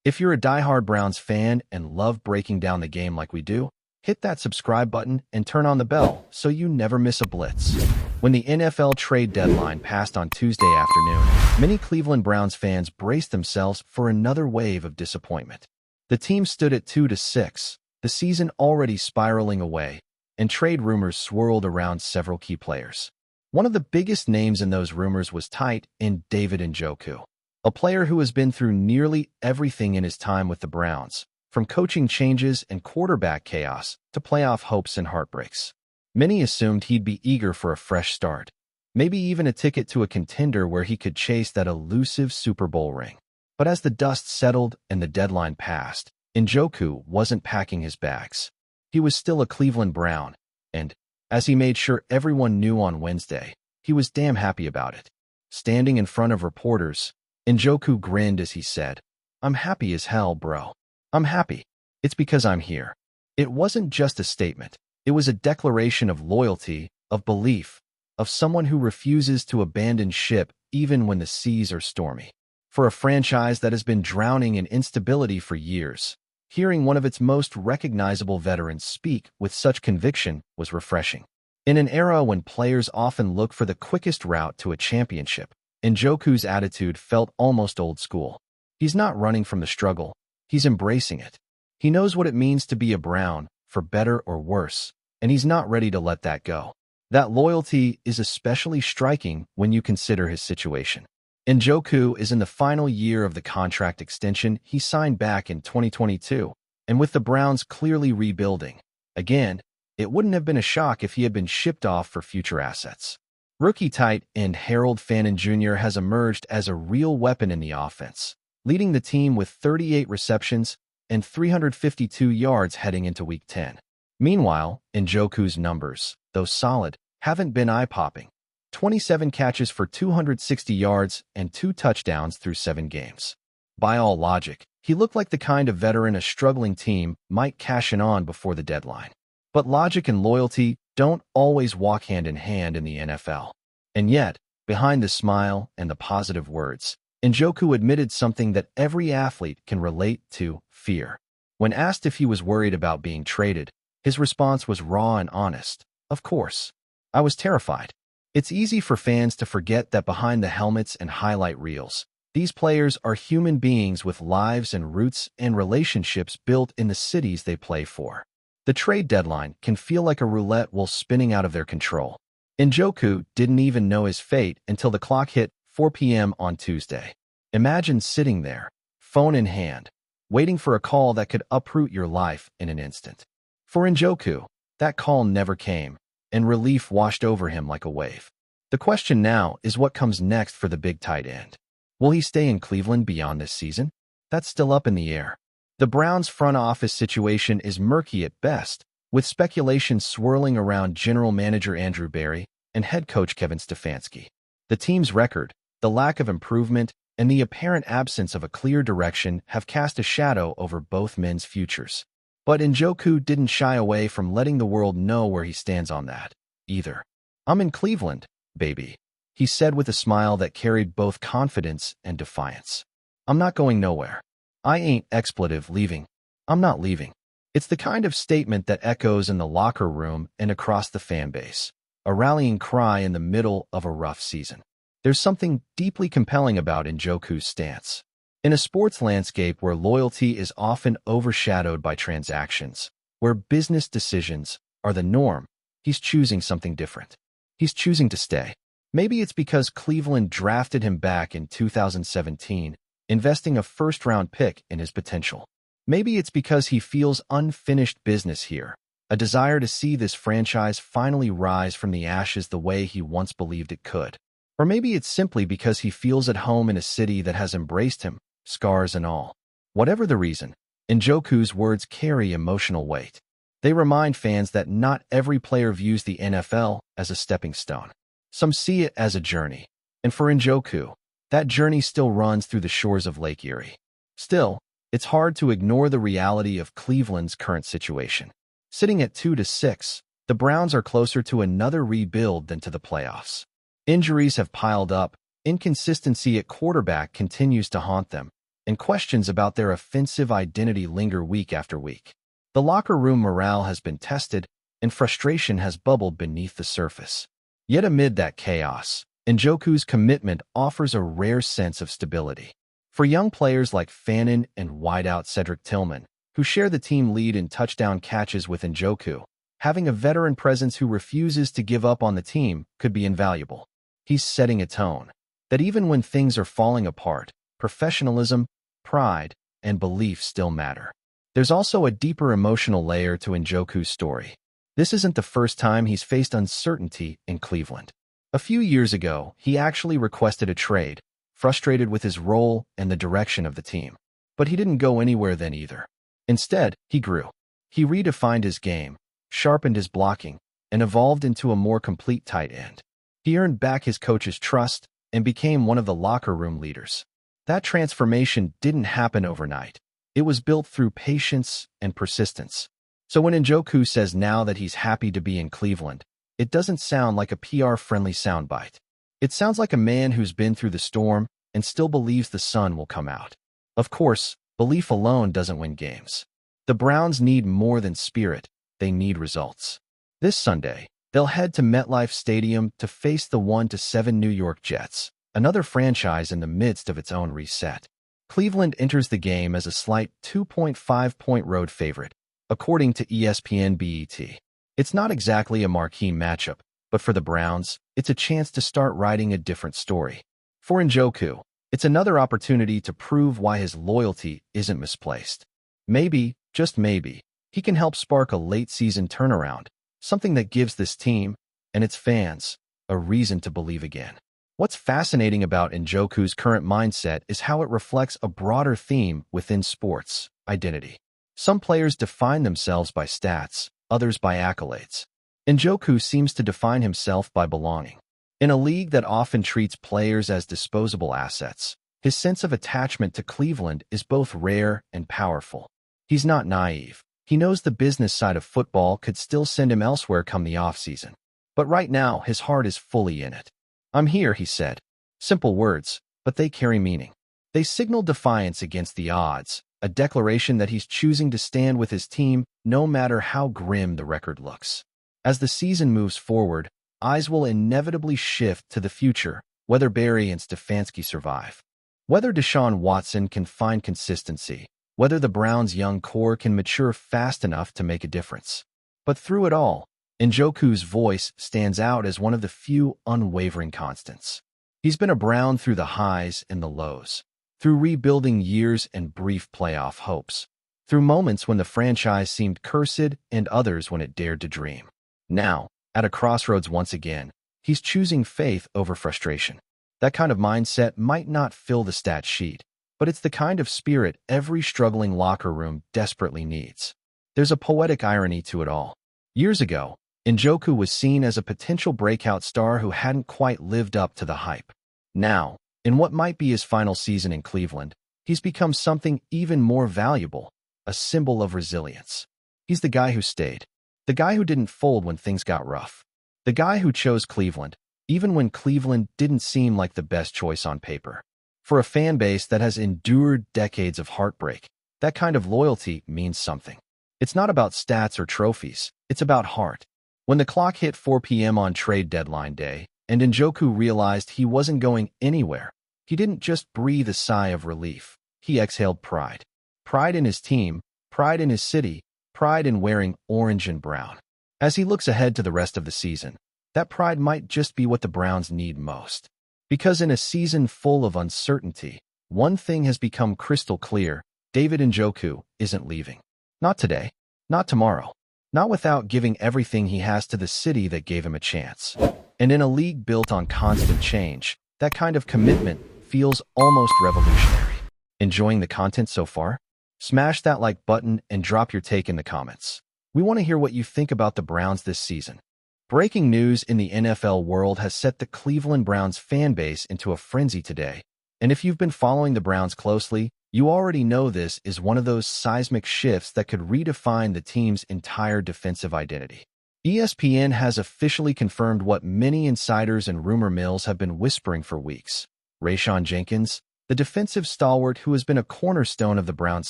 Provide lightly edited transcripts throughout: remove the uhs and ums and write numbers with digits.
If you're a diehard Browns fan and love breaking down the game like we do, hit that subscribe button and turn on the bell so you never miss a blitz. When the NFL trade deadline passed on Tuesday afternoon, many Cleveland Browns fans braced themselves for another wave of disappointment. The team stood at 2-6, the season already spiraling away, and trade rumors swirled around several key players. One of the biggest names in those rumors was tight end David Njoku, a player who has been through nearly everything in his time with the Browns, from coaching changes and quarterback chaos to playoff hopes and heartbreaks. Many assumed he'd be eager for a fresh start, maybe even a ticket to a contender where he could chase that elusive Super Bowl ring. But as the dust settled and the deadline passed, Njoku wasn't packing his bags. He was still a Cleveland Brown, and, as he made sure everyone knew on Wednesday, he was damn happy about it. Standing in front of reporters, Njoku grinned as he said, "I'm happy as hell, bro. I'm happy. It's because I'm here." It wasn't just a statement. It was a declaration of loyalty, of belief, of someone who refuses to abandon ship even when the seas are stormy. For a franchise that has been drowning in instability for years, hearing one of its most recognizable veterans speak with such conviction was refreshing. In an era when players often look for the quickest route to a championship, Njoku's attitude felt almost old school. He's not running from the struggle. He's embracing it. He knows what it means to be a Brown, for better or worse, and he's not ready to let that go. That loyalty is especially striking when you consider his situation. Njoku is in the final year of the contract extension he signed back in 2022, and with the Browns clearly rebuilding, again, it wouldn't have been a shock if he had been shipped off for future assets. Rookie tight end Harold Fannin Jr. has emerged as a real weapon in the offense, leading the team with 38 receptions and 352 yards heading into Week 10. Meanwhile, Njoku's numbers, though solid, haven't been eye-popping. 27 catches for 260 yards and 2 touchdowns through 7 games. By all logic, he looked like the kind of veteran a struggling team might cash in on before the deadline. But logic and loyalty don't always walk hand in hand in the NFL. And yet, behind the smile and the positive words, Njoku admitted something that every athlete can relate to: fear. When asked if he was worried about being traded, his response was raw and honest. "Of course. I was terrified." It's easy for fans to forget that behind the helmets and highlight reels, these players are human beings with lives and roots and relationships built in the cities they play for. The trade deadline can feel like a roulette wheel spinning out of their control. Njoku didn't even know his fate until the clock hit 4 p.m. on Tuesday. Imagine sitting there, phone in hand, waiting for a call that could uproot your life in an instant. For Njoku, that call never came, and relief washed over him like a wave. The question now is what comes next for the big tight end. Will he stay in Cleveland beyond this season? That's still up in the air. The Browns' front office situation is murky at best, with speculation swirling around general manager Andrew Berry and head coach Kevin Stefanski. The team's record, the lack of improvement, and the apparent absence of a clear direction have cast a shadow over both men's futures. But Njoku didn't shy away from letting the world know where he stands on that, either. "I'm in Cleveland, baby," he said with a smile that carried both confidence and defiance. "I'm not going nowhere. I ain't expletive leaving. I'm not leaving." It's the kind of statement that echoes in the locker room and across the fan base, a rallying cry in the middle of a rough season. There's something deeply compelling about Njoku's stance. In a sports landscape where loyalty is often overshadowed by transactions, where business decisions are the norm, he's choosing something different. He's choosing to stay. Maybe it's because Cleveland drafted him back in 2017, investing a first-round pick in his potential. Maybe it's because he feels unfinished business here, a desire to see this franchise finally rise from the ashes the way he once believed it could. Or maybe it's simply because he feels at home in a city that has embraced him, scars and all. Whatever the reason, Njoku's words carry emotional weight. They remind fans that not every player views the NFL as a stepping stone. Some see it as a journey. And for Njoku, that journey still runs through the shores of Lake Erie. Still, it's hard to ignore the reality of Cleveland's current situation. Sitting at 2-6, the Browns are closer to another rebuild than to the playoffs. Injuries have piled up, inconsistency at quarterback continues to haunt them, and questions about their offensive identity linger week after week. The locker room morale has been tested, and frustration has bubbled beneath the surface. Yet amid that chaos, Njoku's commitment offers a rare sense of stability. For young players like Fannin and wideout Cedric Tillman, who share the team lead in touchdown catches with Njoku, having a veteran presence who refuses to give up on the team could be invaluable. He's setting a tone that even when things are falling apart, professionalism, pride, and belief still matter. There's also a deeper emotional layer to Njoku's story. This isn't the first time he's faced uncertainty in Cleveland. A few years ago, he actually requested a trade, frustrated with his role and the direction of the team. But he didn't go anywhere then either. Instead, he grew. He redefined his game, sharpened his blocking, and evolved into a more complete tight end. He earned back his coach's trust and became one of the locker room leaders. That transformation didn't happen overnight. It was built through patience and persistence. So when Njoku says now that he's happy to be in Cleveland, it doesn't sound like a PR-friendly soundbite. It sounds like a man who's been through the storm and still believes the sun will come out. Of course, belief alone doesn't win games. The Browns need more than spirit, they need results. This Sunday, they'll head to MetLife Stadium to face the 1-7 New York Jets, another franchise in the midst of its own reset. Cleveland enters the game as a slight 2.5-point road favorite, according to ESPN BET. It's not exactly a marquee matchup, but for the Browns, it's a chance to start writing a different story. For Njoku, it's another opportunity to prove why his loyalty isn't misplaced. Maybe, just maybe, he can help spark a late-season turnaround, something that gives this team, and its fans, a reason to believe again. What's fascinating about Njoku's current mindset is how it reflects a broader theme within sports: identity. Some players define themselves by stats, others by accolades. Njoku seems to define himself by belonging. In a league that often treats players as disposable assets, his sense of attachment to Cleveland is both rare and powerful. He's not naive. He knows the business side of football could still send him elsewhere come the offseason. But right now, his heart is fully in it. "I'm here," he said. Simple words, but they carry meaning. They signal defiance against the odds, a declaration that he's choosing to stand with his team no matter how grim the record looks. As the season moves forward, eyes will inevitably shift to the future, whether Barry and Stefanski survive, whether Deshaun Watson can find consistency, whether the Browns' young core can mature fast enough to make a difference. But through it all, Njoku's voice stands out as one of the few unwavering constants. He's been a Brown through the highs and the lows, through rebuilding years and brief playoff hopes, through moments when the franchise seemed cursed and others when it dared to dream. Now, at a crossroads once again, he's choosing faith over frustration. That kind of mindset might not fill the stat sheet, but it's the kind of spirit every struggling locker room desperately needs. There's a poetic irony to it all. Years ago, Njoku was seen as a potential breakout star who hadn't quite lived up to the hype. Now, in what might be his final season in Cleveland, he's become something even more valuable, a symbol of resilience. He's the guy who stayed, the guy who didn't fold when things got rough, the guy who chose Cleveland, even when Cleveland didn't seem like the best choice on paper. For a fan base that has endured decades of heartbreak, that kind of loyalty means something. It's not about stats or trophies, it's about heart. When the clock hit 4 p.m. on trade deadline day, and Njoku realized he wasn't going anywhere, he didn't just breathe a sigh of relief. He exhaled pride. Pride in his team, pride in his city, pride in wearing orange and brown. As he looks ahead to the rest of the season, that pride might just be what the Browns need most. Because in a season full of uncertainty, one thing has become crystal clear: David Njoku isn't leaving. Not today, not tomorrow, not without giving everything he has to the city that gave him a chance. And in a league built on constant change, that kind of commitment feels almost revolutionary. Enjoying the content so far? Smash that like button and drop your take in the comments. We want to hear what you think about the Browns this season. Breaking news in the NFL world has set the Cleveland Browns fan base into a frenzy today. And if you've been following the Browns closely, you already know this is one of those seismic shifts that could redefine the team's entire defensive identity. ESPN has officially confirmed what many insiders and rumor mills have been whispering for weeks. RAYSHAWN Jenkins, The defensive stalwart who has been a cornerstone of the Browns'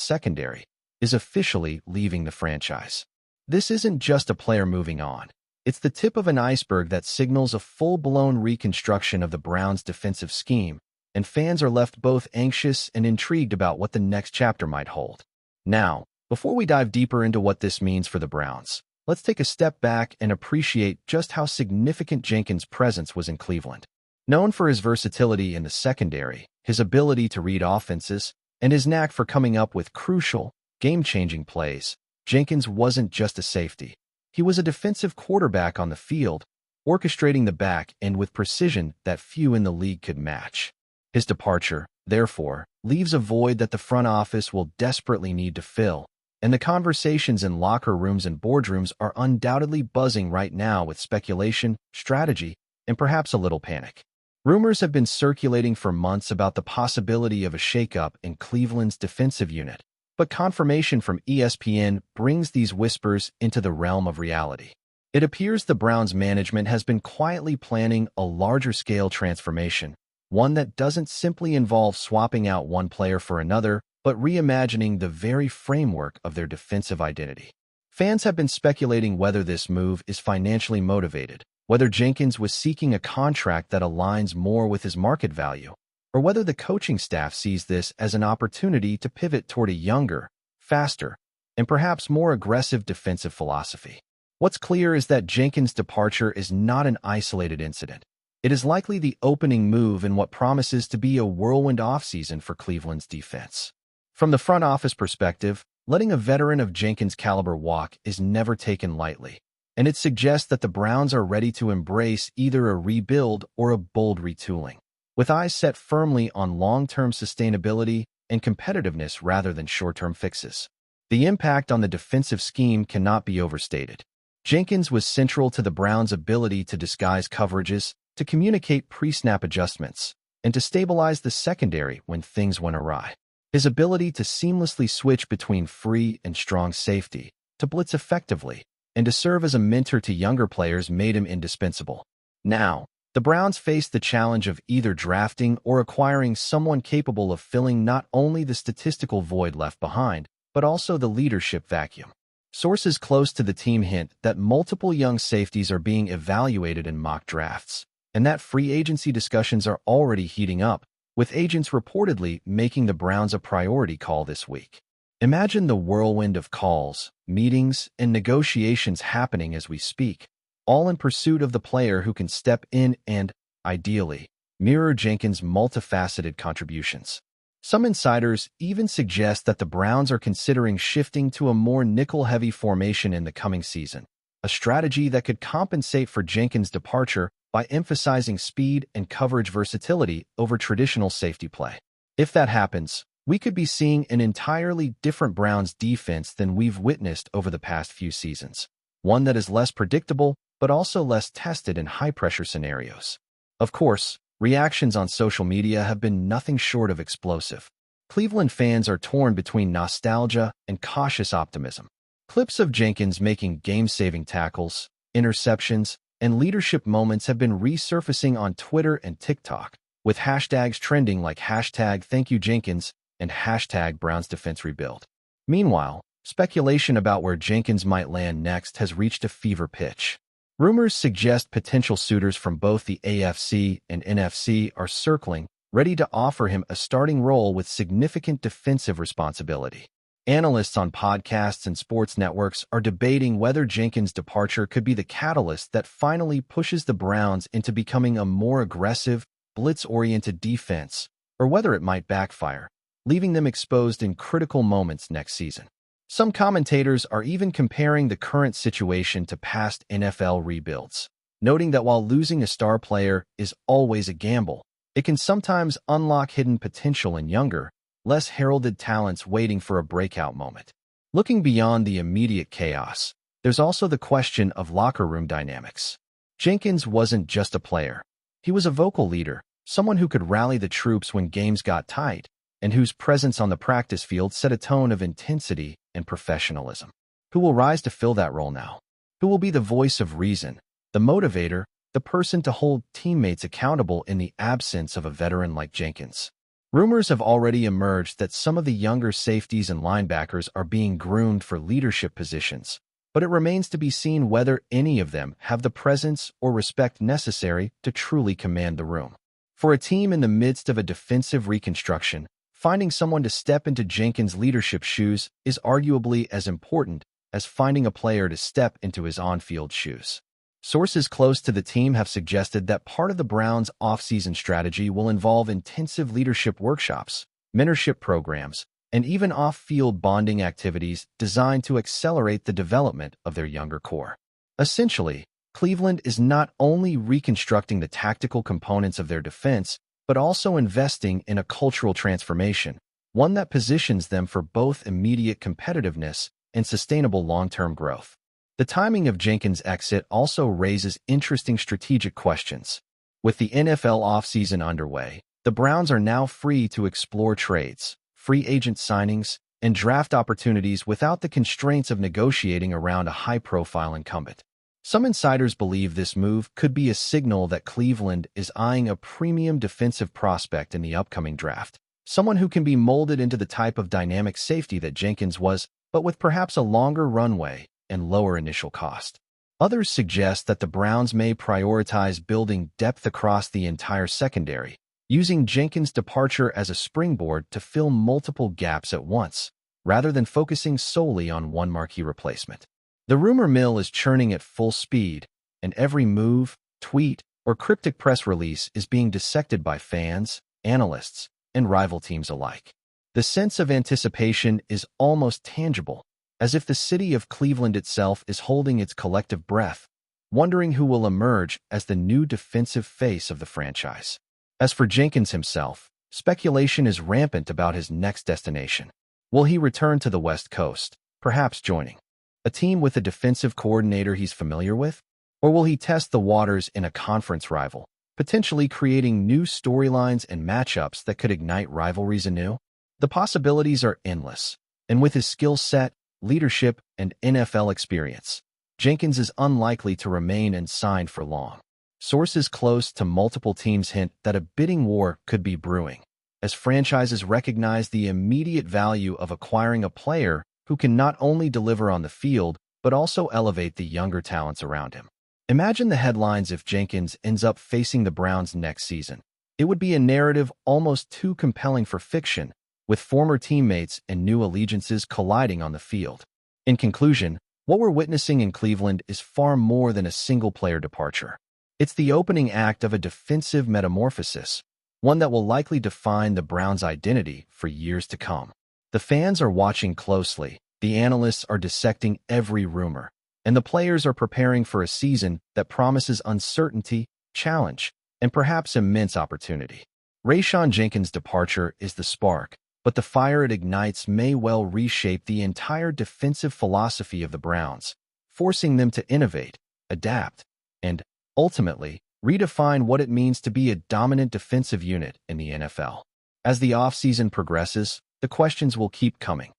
secondary is officially leaving the franchise. This isn't just a player moving on. It's the tip of an iceberg that signals a full-blown reconstruction of the Browns' defensive scheme, and fans are left both anxious and intrigued about what the next chapter might hold. Now, before we dive deeper into what this means for the Browns, let's take a step back and appreciate just how significant Jenkins' presence was in Cleveland. Known for his versatility in the secondary, his ability to read offenses, and his knack for coming up with crucial, game-changing plays, Jenkins wasn't just a safety. He was a defensive quarterback on the field, orchestrating the back end with precision that few in the league could match. His departure, therefore, leaves a void that the front office will desperately need to fill, and the conversations in locker rooms and boardrooms are undoubtedly buzzing right now with speculation, strategy, and perhaps a little panic. Rumors have been circulating for months about the possibility of a shakeup in Cleveland's defensive unit, but confirmation from ESPN brings these whispers into the realm of reality. It appears the Browns management has been quietly planning a larger-scale transformation, one that doesn't simply involve swapping out one player for another, but reimagining the very framework of their defensive identity. Fans have been speculating whether this move is financially motivated, whether Jenkins was seeking a contract that aligns more with his market value, or whether the coaching staff sees this as an opportunity to pivot toward a younger, faster, and perhaps more aggressive defensive philosophy. What's clear is that Jenkins' departure is not an isolated incident. It is likely the opening move in what promises to be a whirlwind offseason for Cleveland's defense. From the front office perspective, letting a veteran of Jenkins' caliber walk is never taken lightly, and it suggests that the Browns are ready to embrace either a rebuild or a bold retooling, with eyes set firmly on long-term sustainability and competitiveness rather than short-term fixes. The impact on the defensive scheme cannot be overstated. Jenkins was central to the Browns' ability to disguise coverages, to communicate pre-snap adjustments, and to stabilize the secondary when things went awry. His ability to seamlessly switch between free and strong safety, to blitz effectively, and to serve as a mentor to younger players made him indispensable. Now, the Browns face the challenge of either drafting or acquiring someone capable of filling not only the statistical void left behind, but also the leadership vacuum. Sources close to the team hint that multiple young safeties are being evaluated in mock drafts, and that free agency discussions are already heating up, with agents reportedly making the Browns a priority call this week. Imagine the whirlwind of calls, meetings, and negotiations happening as we speak, all in pursuit of the player who can step in and, ideally, mirror Jenkins' multifaceted contributions. Some insiders even suggest that the Browns are considering shifting to a more nickel-heavy formation in the coming season, a strategy that could compensate for Jenkins' departure by emphasizing speed and coverage versatility over traditional safety play. If that happens, we could be seeing an entirely different Browns defense than we've witnessed over the past few seasons, one that is less predictable but also less tested in high-pressure scenarios. Of course, reactions on social media have been nothing short of explosive. Cleveland fans are torn between nostalgia and cautious optimism. Clips of Jenkins making game-saving tackles, interceptions, and leadership moments have been resurfacing on Twitter and TikTok, with hashtags trending like #ThankYouJenkins and #BrownsDefenseRebuild. Meanwhile, speculation about where Jenkins might land next has reached a fever pitch. Rumors suggest potential suitors from both the AFC and NFC are circling, ready to offer him a starting role with significant defensive responsibility. Analysts on podcasts and sports networks are debating whether Jenkins' departure could be the catalyst that finally pushes the Browns into becoming a more aggressive, blitz-oriented defense, or whether it might backfire, leaving them exposed in critical moments next season. Some commentators are even comparing the current situation to past NFL rebuilds, noting that while losing a star player is always a gamble, it can sometimes unlock hidden potential in younger, less heralded talents waiting for a breakout moment. Looking beyond the immediate chaos, there's also the question of locker room dynamics. Jenkins wasn't just a player. He was a vocal leader, someone who could rally the troops when games got tight, and whose presence on the practice field set a tone of intensity and professionalism. Who will rise to fill that role now? Who will be the voice of reason, the motivator, the person to hold teammates accountable in the absence of a veteran like Jenkins? Rumors have already emerged that some of the younger safeties and linebackers are being groomed for leadership positions, but it remains to be seen whether any of them have the presence or respect necessary to truly command the room. For a team in the midst of a defensive reconstruction, finding someone to step into Jenkins' leadership shoes is arguably as important as finding a player to step into his on-field shoes. Sources close to the team have suggested that part of the Browns' off-season strategy will involve intensive leadership workshops, mentorship programs, and even off-field bonding activities designed to accelerate the development of their younger core. Essentially, Cleveland is not only reconstructing the tactical components of their defense, but also investing in a cultural transformation, one that positions them for both immediate competitiveness and sustainable long-term growth. The timing of Jenkins' exit also raises interesting strategic questions. With the NFL offseason underway, the Browns are now free to explore trades, free agent signings, and draft opportunities without the constraints of negotiating around a high-profile incumbent. Some insiders believe this move could be a signal that Cleveland is eyeing a premium defensive prospect in the upcoming draft, someone who can be molded into the type of dynamic safety that Jenkins was, but with perhaps a longer runway and lower initial cost. Others suggest that the Browns may prioritize building depth across the entire secondary, using Jenkins' departure as a springboard to fill multiple gaps at once, rather than focusing solely on one marquee replacement. The rumor mill is churning at full speed, and every move, tweet, or cryptic press release is being dissected by fans, analysts, and rival teams alike. The sense of anticipation is almost tangible, as if the city of Cleveland itself is holding its collective breath, wondering who will emerge as the new defensive face of the franchise. As for Jenkins himself, speculation is rampant about his next destination. Will he return to the West Coast, perhaps joining a team with a defensive coordinator he's familiar with? Or will he test the waters in a conference rival, potentially creating new storylines and matchups that could ignite rivalries anew? The possibilities are endless, and with his skill set, leadership, and NFL experience, Jenkins is unlikely to remain unsigned for long. Sources close to multiple teams hint that a bidding war could be brewing, as franchises recognize the immediate value of acquiring a player who can not only deliver on the field, but also elevate the younger talents around him. Imagine the headlines if Jenkins ends up facing the Browns next season. It would be a narrative almost too compelling for fiction, with former teammates and new allegiances colliding on the field. In conclusion, what we're witnessing in Cleveland is far more than a single-player departure. It's the opening act of a defensive metamorphosis, one that will likely define the Browns' identity for years to come. The fans are watching closely, the analysts are dissecting every rumor, and the players are preparing for a season that promises uncertainty, challenge, and perhaps immense opportunity. RAYSHAWN Jenkins' departure is the spark, but the fire it ignites may well reshape the entire defensive philosophy of the Browns, forcing them to innovate, adapt, and, ultimately, redefine what it means to be a dominant defensive unit in the NFL. As the offseason progresses, the questions will keep coming.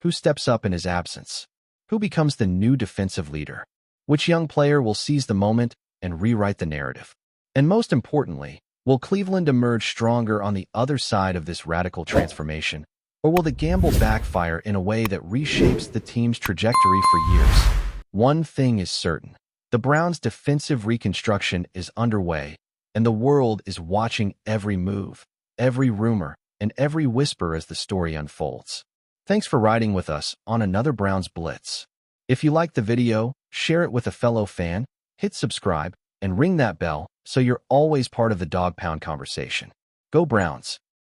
Who steps up in his absence? Who becomes the new defensive leader? Which young player will seize the moment and rewrite the narrative? And most importantly, will Cleveland emerge stronger on the other side of this radical transformation, or will the gamble backfire in a way that reshapes the team's trajectory for years? One thing is certain. The Browns' defensive reconstruction is underway, and the world is watching every move, every rumor, and every whisper as the story unfolds. Thanks for riding with us on another Browns Blitz. If you liked the video, share it with a fellow fan, hit subscribe, and ring that bell so you're always part of the Dawg Pound conversation. Go Browns!